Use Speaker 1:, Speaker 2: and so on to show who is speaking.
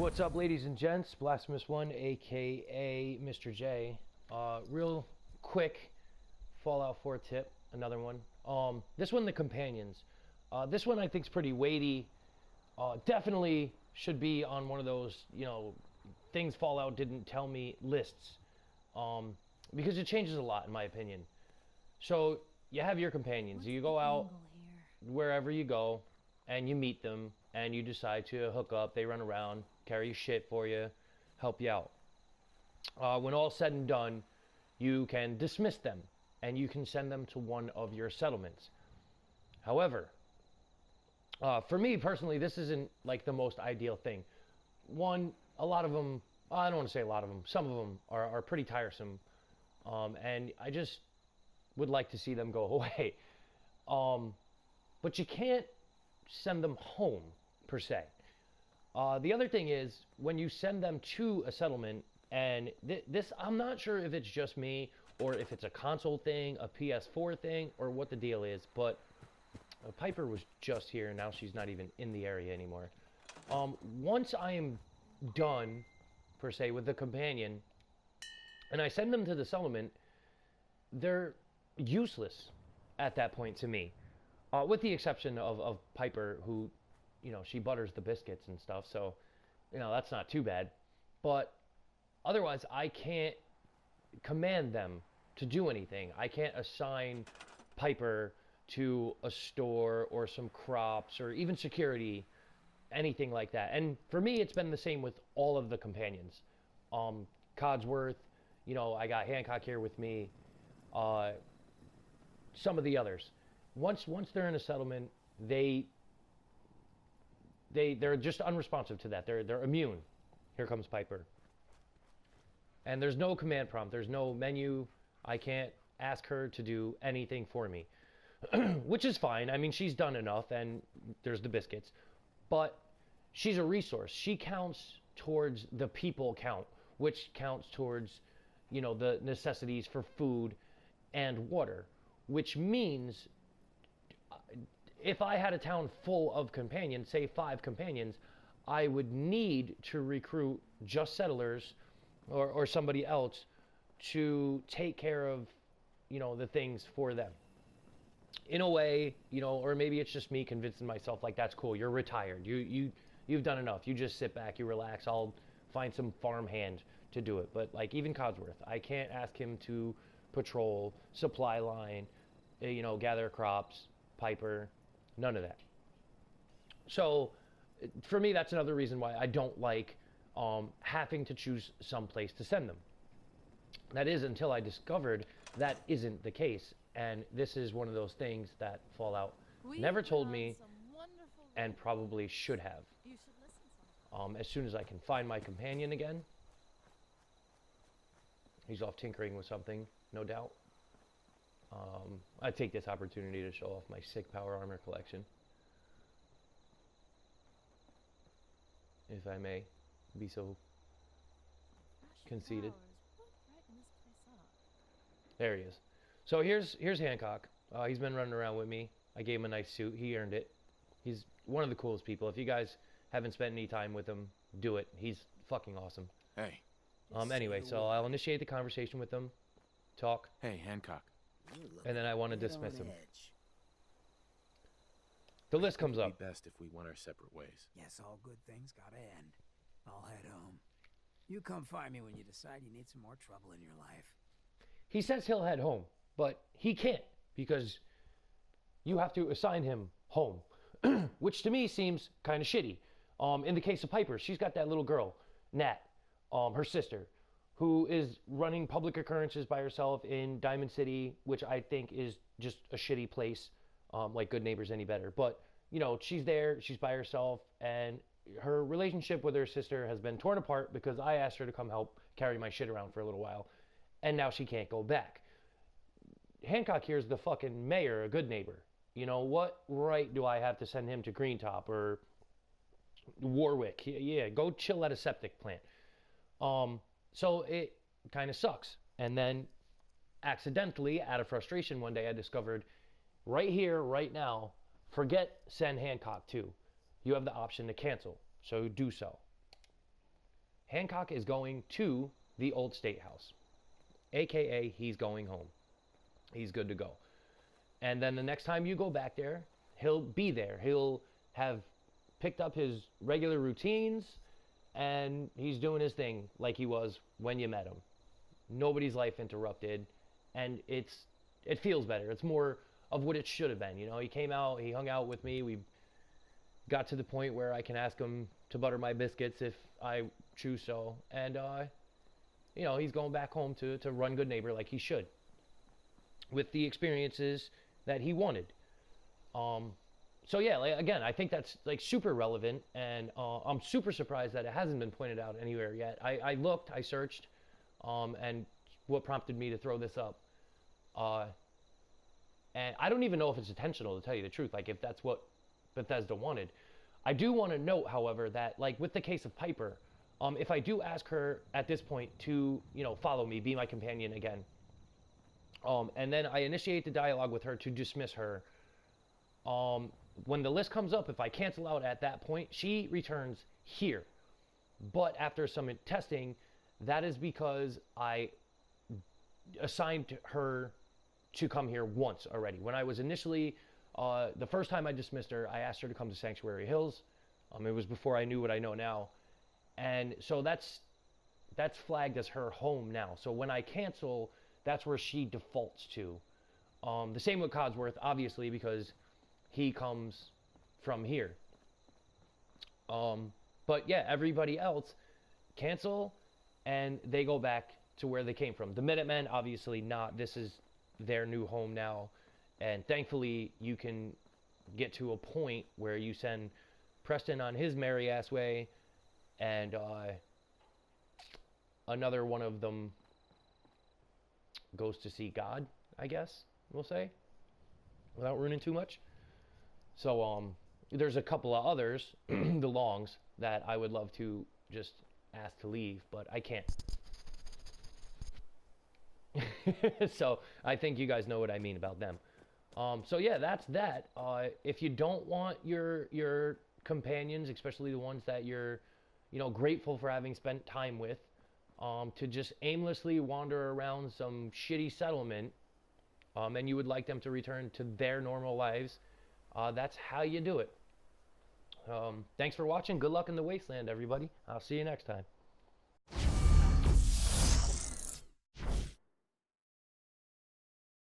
Speaker 1: What's up, ladies and gents? Blasphemous1, aka Mr. J. Real quick Fallout 4 tip, another one. This one, the companions. This one I think is pretty weighty. Definitely should be on one of those, things Fallout didn't tell me lists. Because it changes a lot, in my opinion. So, you have your companions. You go out wherever you go, and you meet them, and you decide to hook up. They run around, carry shit for you, help you out. When all's said and done, you can dismiss them, and you can send them to one of your settlements. However, for me personally, this isn't like the most ideal thing. One, a lot of them, I don't want to say a lot of them, some of them are pretty tiresome, and I just would like to see them go away. But you can't send them home, per se. The other thing is, when you send them to a settlement, and this, I'm not sure if it's just me, or if it's a console thing, a PS4 thing, or what the deal is, but Piper was just here, and now she's not even in the area anymore. Once I am done, per se, with the companion, and I send them to the settlement, they're useless at that point to me. With the exception of Piper, who, she butters the biscuits and stuff, so, that's not too bad. But otherwise, I can't command them to do anything. I can't assign Piper to a store or some crops or even security, anything like that. And for me, it's been the same with all of the companions. Codsworth, I got Hancock here with me, some of the others. Once they're in a settlement, they're just unresponsive to that. They're immune. Here comes Piper. And there's no command prompt. There's no menu. I can't ask her to do anything for me. Which is fine. I mean, she's done enough, and there's the biscuits. But she's a resource. She counts towards the people count, which counts towards, the necessities for food and water. Which means, if I had a town full of companions, say 5 companions, I would need to recruit just settlers or somebody else to take care of, the things for them. In a way, or maybe it's just me convincing myself, like, that's cool, you're retired, you've done enough, you just sit back, you relax, I'll find some farm hand to do it. But, like, even Codsworth, I can't ask him to patrol, supply line, gather crops, Piper, none of that. So, for me, that's another reason why I don't like having to choose some place to send them. That is until I discovered that isn't the case. And this is one of those things that Fallout never told me, and probably should have. As soon as I can find my companion again. He's off tinkering with something, no doubt. I take this opportunity to show off my sick power armor collection, if I may be so conceited. There he is. So here's Hancock. He's been running around with me. I gave him a nice suit. He earned it. He's one of the coolest people. If you guys haven't spent any time with him, do it. He's fucking awesome.
Speaker 2: Hey.
Speaker 1: Anyway, so I'll initiate the conversation with him. Talk.
Speaker 2: Hey, Hancock.
Speaker 1: And then I want to dismiss him. The list comes up.
Speaker 2: It'd be best if we went our separate ways.
Speaker 3: Yes, all good things gotta end. I'll head home. You come find me when you decide you need some more trouble in your life.
Speaker 1: He says he'll head home, but he can't, because you have to assign him home, which to me seems kind of shitty. In the case of Piper, she's got that little girl, Nat, her sister, who is running public occurrences by herself in Diamond City, which I think is just a shitty place, like Good Neighbors Any Better. But, she's there, she's by herself, and her relationship with her sister has been torn apart because I asked her to come help carry my shit around for a little while, and now she can't go back. Hancock here's the fucking mayor, a Good Neighbor. What right do I have to send him to Greentop or Warwick? Yeah, go chill at a septic plant. So it kind of sucks. And then accidentally, out of frustration, one day I discovered, right here, right now, forget send Hancock to. You have the option to cancel, so do so. Hancock is going to the old state house, aka he's going home. He's good to go. And then the next time you go back there, he'll be there. He'll have picked up his regular routines, and he's doing his thing like he was when you met him. Nobody's life interrupted, and it feels better. It's more of what it should have been. You know, he came out, he hung out with me. We got to the point where I can ask him to butter my biscuits if I choose so. And, you know, he's going back home to run good neighbor like he should, with the experiences that he wanted. So yeah, like, again, I think that's like super relevant, and I'm super surprised that it hasn't been pointed out anywhere yet. I looked, I searched, and what prompted me to throw this up. And I don't even know if it's intentional, to tell you the truth, like if that's what Bethesda wanted. I do want to note, however, that like with the case of Piper, if I do ask her at this point to, you know, follow me, be my companion again, and then I initiate the dialogue with her to dismiss her, when the list comes up, if I cancel out at that point, she returns here. But after some testing, that is because I assigned her to come here once already. When I was initially, the first time I dismissed her, I asked her to come to Sanctuary Hills. It was before I knew what I know now. And so that's flagged as her home now. So when I cancel, that's where she defaults to. The same with Codsworth, obviously, because he comes from here. But yeah, everybody else cancel, and they go back to where they came from. The Minutemen, obviously not. This is their new home now. And thankfully, you can get to a point where you send Preston on his merry ass way, and another one of them goes to see God, I guess we'll say, without ruining too much. So there's a couple of others, the Longs, that I would love to just ask to leave, but I can't. So I think you guys know what I mean about them. So yeah, that's that. If you don't want your companions, especially the ones that you're, you know, grateful for having spent time with, to just aimlessly wander around some shitty settlement, and you would like them to return to their normal lives, that's how you do it. Thanks for watching. Good luck in the wasteland, everybody. I'll see you next time.